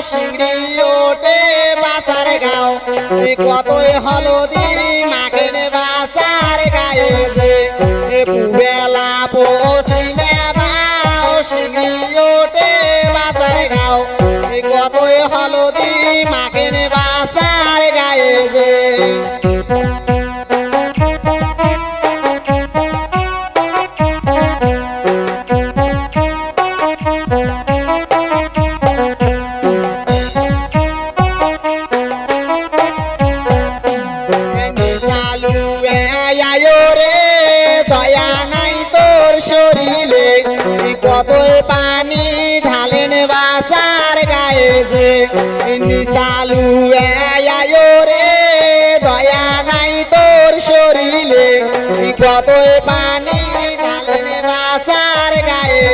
শিংড়ি ওঠে বাসার গাও কতই হলদি মাখেন বাসার গায়ে যে পুবেলা পশ্চিমে বাও শিংড়ি ওঠে বাসার গাও কতই হলদি মাখেন বাসার গায়ে যে শরীরে কতই পানি ঢালেন বাসার গায়ে যে নিশালু রে দয়া নাই তোর শরীরে কতই পানি ঢালেন বাসার গায়ে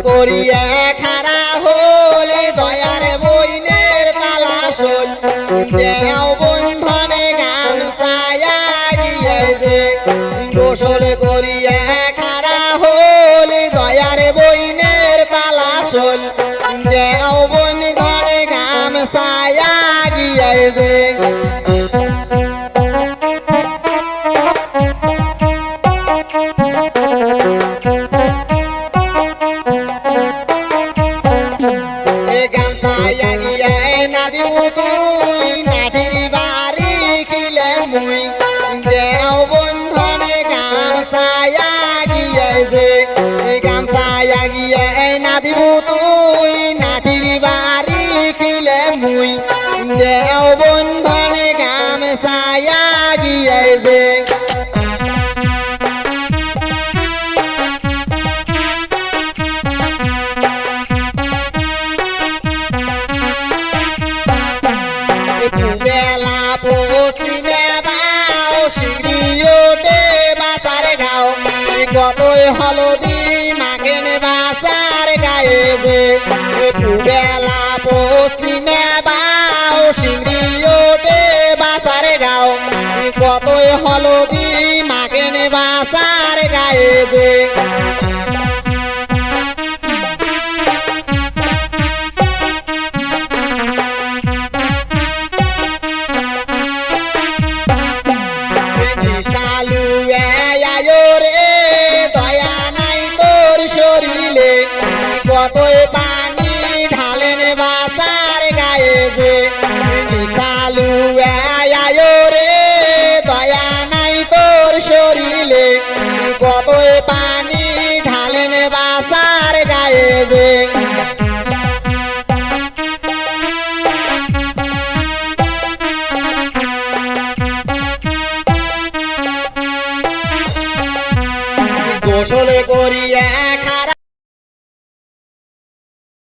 করিয়া খারা হলে দয়ার বইনের তালাশল দেও বন্ধনে গামছায়া গিয়েছে গোসল করিয়া খারা হলে দয়ার বইনের তালাশল দেও বন্ধনে গামছায়া গিয়েছে তুই নাটির বাড়ি খিলে মুই দেও বন্ধনে গামছায়া গিয়েছে গামছায়া গিয়ে না দিব তুই নাটির বাড়ি খিলে মুই দেও বন্ধনে গামছায়া গিয়েছে বেলা পশ্চিমে বাও শিংড়ি ওঠে বাসার গাও কতই হলদি মাখেন বাসার গায়ে যে বেলা পশ্চিমে বাও শিংড়ি ওঠে বাসার গাও কতই হলদি মাখেন বাসার গায়ে যে কতই পানি ঢালেন বাসার গায়ে যে চালু রে দয়া নাই তোর শরীরে কতই পানি ঢালেন বাসার গায়ে যে গোসল করিয়া